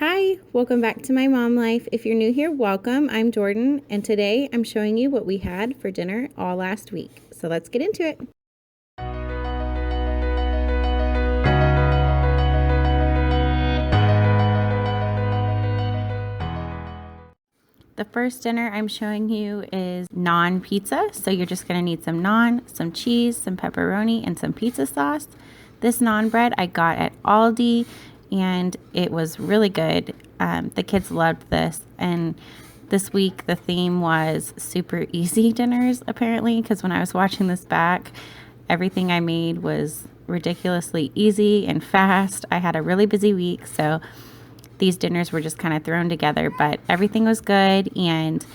Hi, welcome back to My Mom Life. If you're new here, welcome. I'm Jordan, and today I'm showing you what we had for dinner all last week. So let's get into it. The first dinner I'm showing you is naan pizza. So you're just going to need some naan, some cheese, some pepperoni, and some pizza sauce. This naan bread I got at Aldi, and it was really good. The kids loved this. And this week the theme was super easy dinners, apparently, because when I was watching this back, everything I made was ridiculously easy and fast. I had a really busy week, so these dinners were just kind of thrown together, but everything was good, and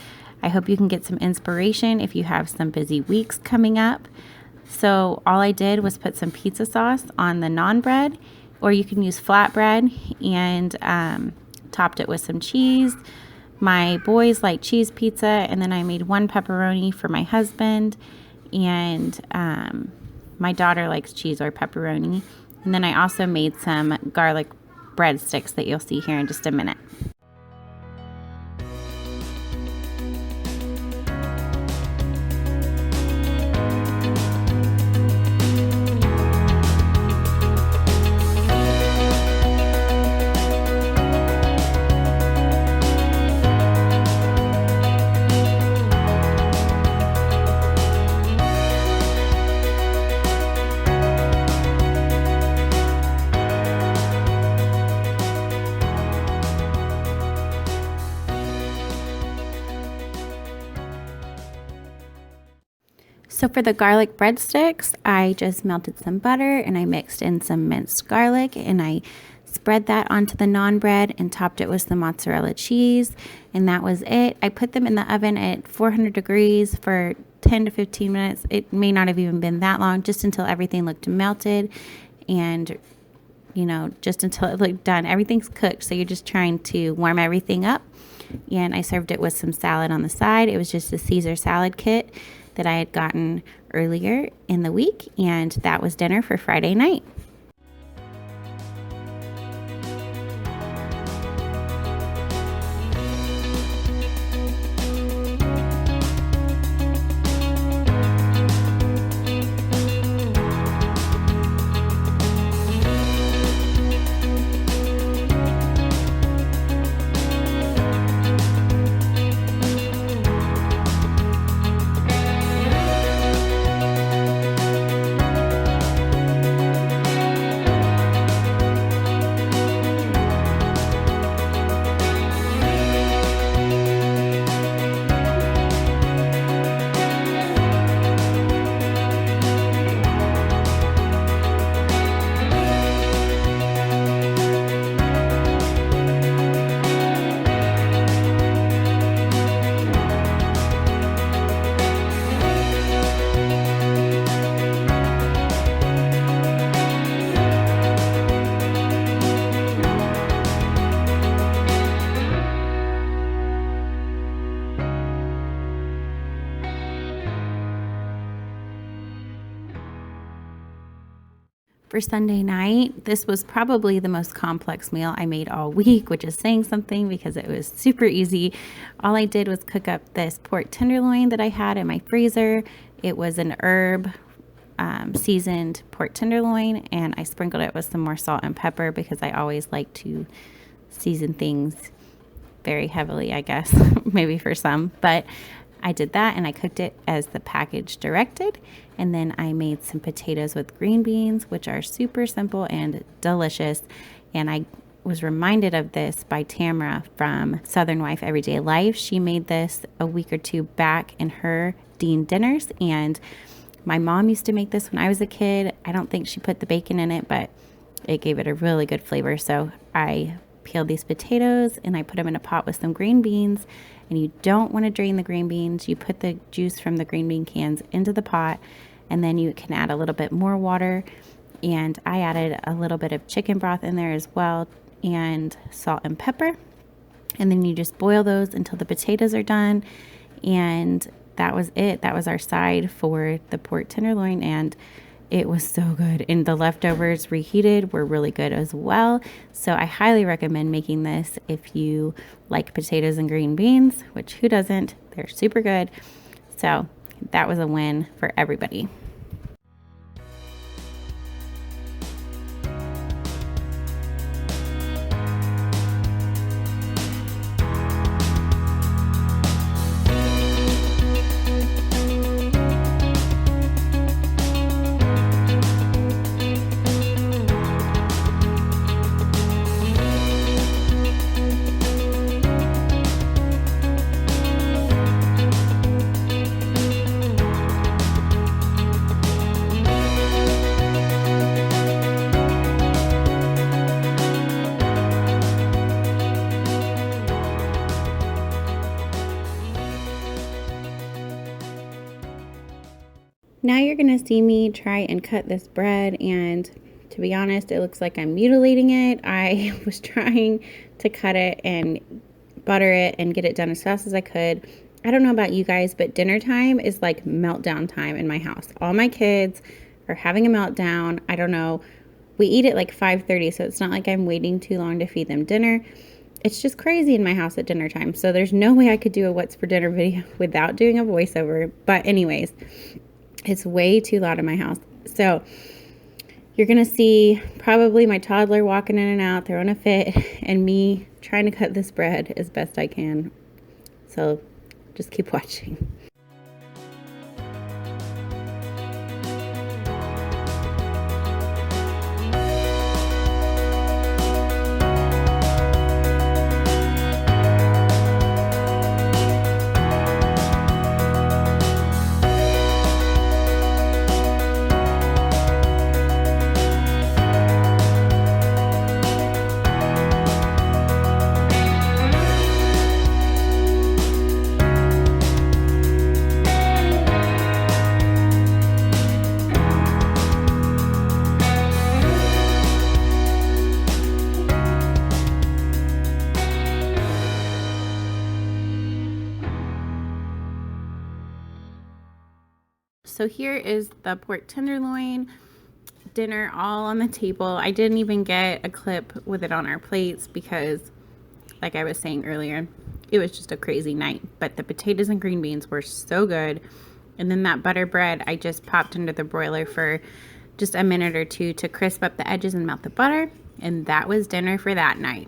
I hope you can get some inspiration if you have some busy weeks coming up. So all I did was put some pizza sauce on the naan bread, or you can use flatbread, and topped it with some cheese. My boys like cheese pizza, and then I made one pepperoni for my husband, and my daughter likes cheese or pepperoni. And then I also made some garlic breadsticks that you'll see here in just a minute. So for the garlic breadsticks, I just melted some butter and I mixed in some minced garlic, and I spread that onto the naan bread and topped it with some mozzarella cheese, and that was it. I put them in the oven at 400 degrees for 10 to 15 minutes. It may not have even been that long, just until everything looked melted, and just until it looked done. Everything's cooked, so you're just trying to warm everything up. And I served it with some salad on the side. It was just a Caesar salad kit that I had gotten earlier in the week, and that was dinner for Friday night. For Sunday night, this was probably the most complex meal I made all week, which is saying something because it was super easy. All I did was cook up this pork tenderloin that I had in my freezer. It was an herb seasoned pork tenderloin, and I sprinkled it with some more salt and pepper because I always like to season things very heavily, I guess, maybe for some, but I did that, and I cooked it as the package directed. And then I made some potatoes with green beans, which are super simple and delicious. And I was reminded of this by Tamara from Southern Wife Everyday Life. She made this a week or two back in her Dean dinners, and my mom used to make this when I was a kid. I don't think she put the bacon in it, but it gave it a really good flavor. So I peeled these potatoes and I put them in a pot with some green beans. And you don't want to drain the green beans. You put the juice from the green bean cans into the pot, and then you can add a little bit more water. And I added a little bit of chicken broth in there as well, and salt and pepper. And then you just boil those until the potatoes are done. And that was it. That was our side for the pork tenderloin, and It was so good. And the leftovers reheated were really good as well. So I highly recommend making this if you like potatoes and green beans, which who doesn't? They're super good. So that was a win for everybody. Now you're going to see me try and cut this bread, and to be honest, it looks like I'm mutilating it. I was trying to cut it and butter it and get it done as fast as I could. I don't know about you guys, but dinner time is like meltdown time in my house. All my kids are having a meltdown. I don't know. We eat at like 5:30, so it's not like I'm waiting too long to feed them dinner. It's just crazy in my house at dinner time. So there's no way I could do a what's for dinner video without doing a voiceover. But anyways, it's way too loud in my house. So you're going to see probably my toddler walking in and out, throwing a fit, and me trying to cut this bread as best I can. So just keep watching. So here is the pork tenderloin dinner all on the table. I didn't even get a clip with it on our plates because, like I was saying earlier, it was just a crazy night. But the potatoes and green beans were so good. And then that butter bread, I just popped into the broiler for just a minute or two to crisp up the edges and melt the butter. And that was dinner for that night.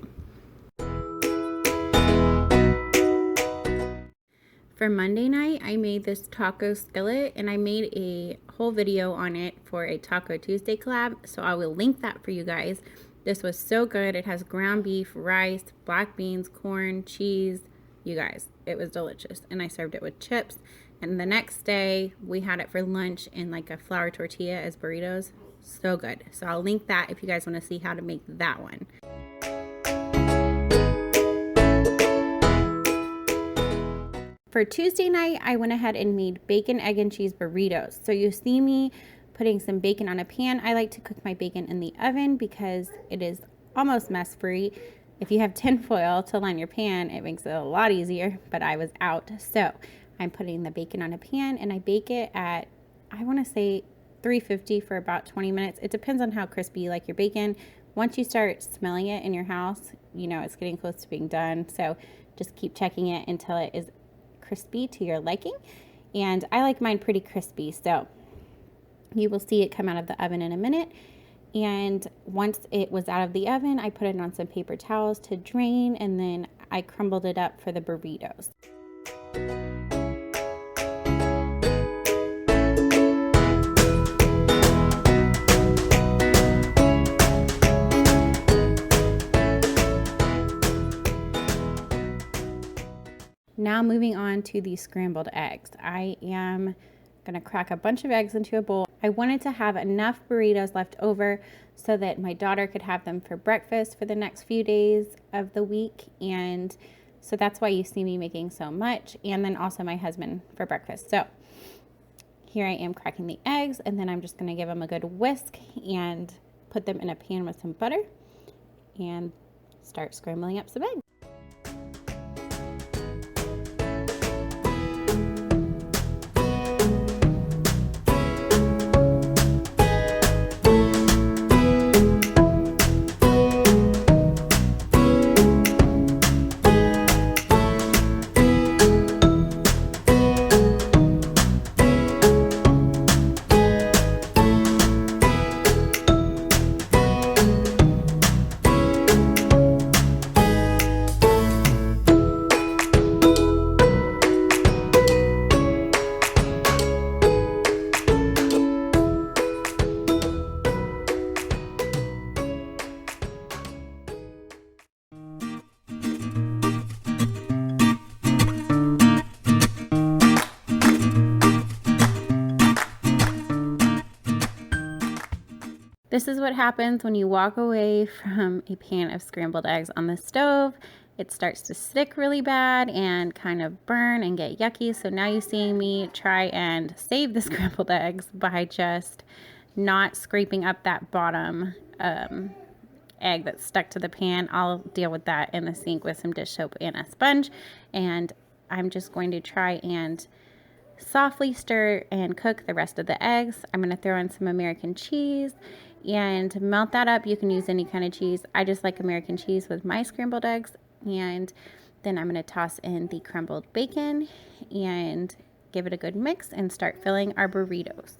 For Monday night, I made this taco skillet, and I made a whole video on it for a Taco Tuesday collab, so I will link that for you guys. This was so good. It has ground beef, rice, black beans, corn, cheese. You guys, it was delicious, and I served it with chips. And the next day, we had it for lunch in like a flour tortilla as burritos. So good. So I'll link that if you guys want to see how to make that one. For Tuesday night, I went ahead and made bacon, egg, and cheese burritos. So you see me putting some bacon on a pan. I like to cook my bacon in the oven because it is almost mess-free. If you have tinfoil to line your pan, it makes it a lot easier, but I was out. So I'm putting the bacon on a pan, and I bake it at, I want to say 350 for about 20 minutes. It depends on how crispy you like your bacon. Once you start smelling it in your house, you know it's getting close to being done. So just keep checking it until it is crispy to your liking, and I like mine pretty crispy, so you will see it come out of the oven in a minute. And once it was out of the oven, I put it on some paper towels to drain, and then I crumbled it up for the burritos. Now moving on to the scrambled eggs. I am going to crack a bunch of eggs into a bowl. I wanted to have enough burritos left over so that my daughter could have them for breakfast for the next few days of the week. And so that's why you see me making so much. And then also my husband for breakfast. So here I am cracking the eggs, and then I'm just going to give them a good whisk and put them in a pan with some butter and start scrambling up some eggs. This is what happens when you walk away from a pan of scrambled eggs on the stove. It starts to stick really bad and kind of burn and get yucky. So now you're seeing me try and save the scrambled eggs by just not scraping up that bottom egg that's stuck to the pan. I'll deal with that in the sink with some dish soap and a sponge. And I'm just going to try and softly stir and cook the rest of the eggs. I'm going to throw in some American cheese and melt that up. You can use any kind of cheese. I just like American cheese with my scrambled eggs. And then I'm going to toss in the crumbled bacon and give it a good mix and start filling our burritos.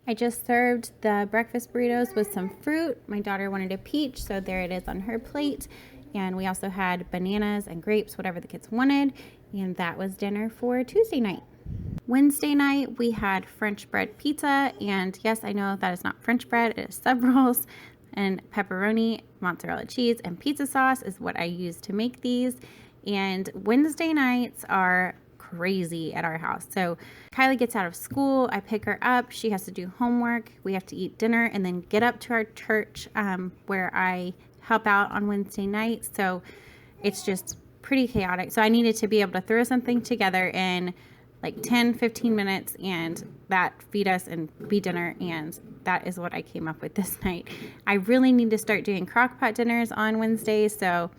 I just served the breakfast burritos with some fruit. My daughter wanted a peach, so there it is on her plate. And we also had bananas and grapes, whatever the kids wanted. And that was dinner for Tuesday night. Wednesday night, we had French bread pizza. And yes, I know that is not French bread, it is sub rolls. And pepperoni, mozzarella cheese, and pizza sauce is what I use to make these. And Wednesday nights are crazy at our house. So Kylie gets out of school, I pick her up, she has to do homework, we have to eat dinner, and then get up to our church where I help out on Wednesday night. So it's just pretty chaotic. So I needed to be able to throw something together in like 10-15 minutes and that feed us and be dinner, and that is what I came up with this night. I really need to start doing crock pot dinners on Wednesdays, so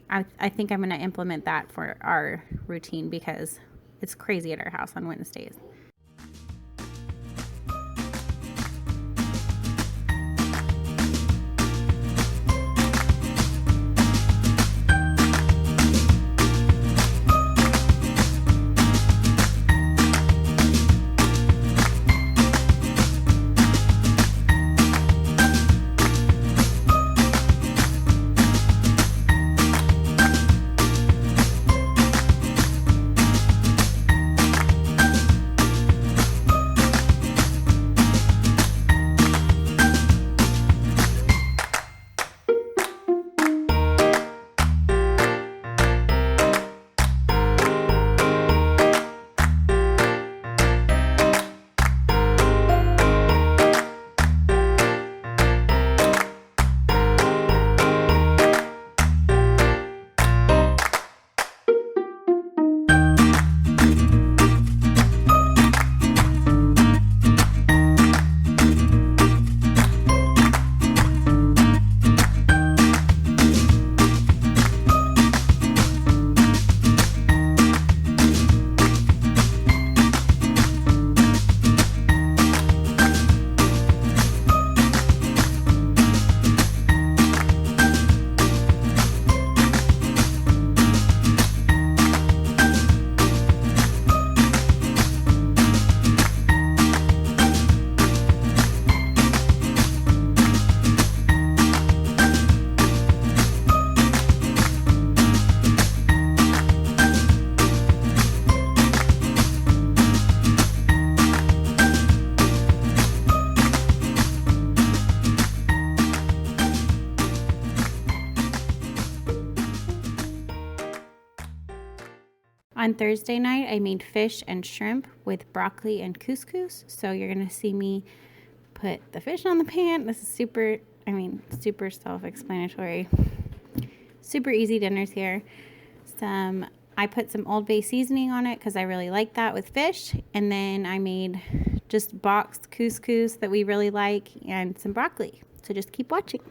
I think I'm going to implement that for our routine because it's crazy at our house on Wednesdays. On Thursday night, I made fish and shrimp with broccoli and couscous. So you're going to see me put the fish on the pan. This is super self-explanatory. Super easy dinners here. I put some Old Bay seasoning on it because I really like that with fish. And then I made just boxed couscous that we really like and some broccoli. So just keep watching.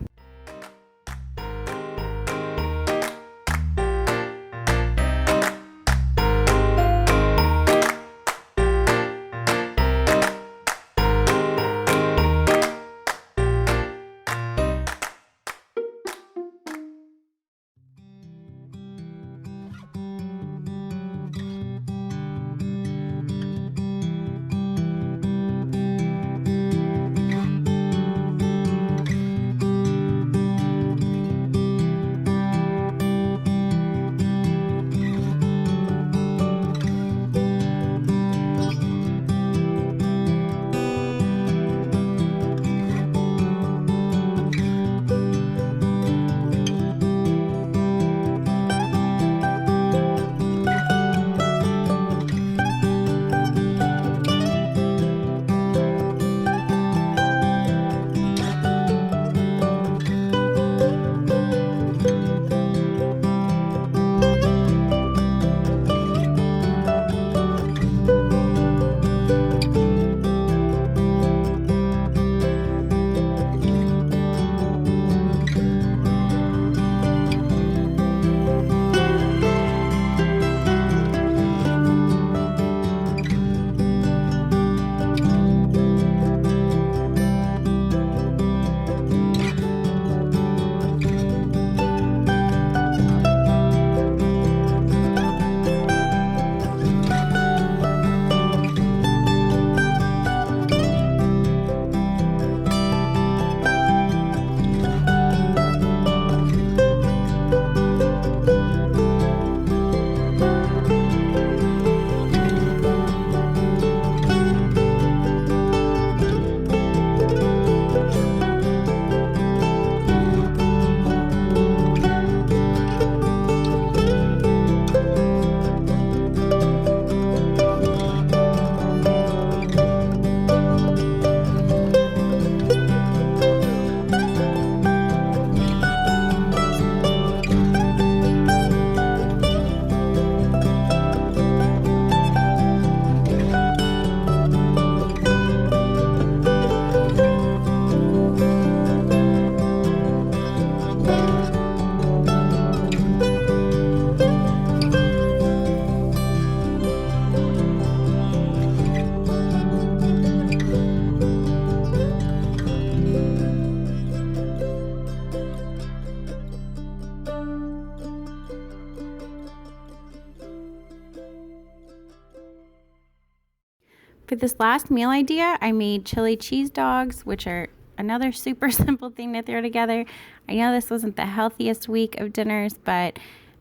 For this last meal idea, I made chili cheese dogs, which are another super simple thing to throw together. I know this wasn't the healthiest week of dinners, but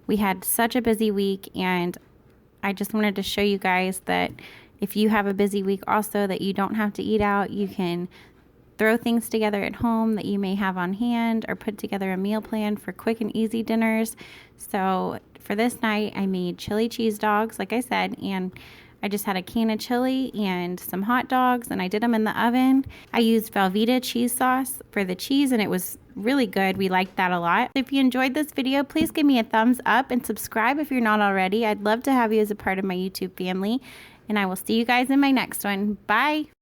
we had such a busy week, and I just wanted to show you guys that if you have a busy week also, that you don't have to eat out. You can throw things together at home that you may have on hand, or put together a meal plan for quick and easy dinners. So for this night, I made chili cheese dogs, like I said, and I just had a can of chili and some hot dogs, and I did them in the oven. I used Velveeta cheese sauce for the cheese, and it was really good. We liked that a lot. If you enjoyed this video, please give me a thumbs up and subscribe if you're not already. I'd love to have you as a part of my YouTube family, and I will see you guys in my next one. Bye.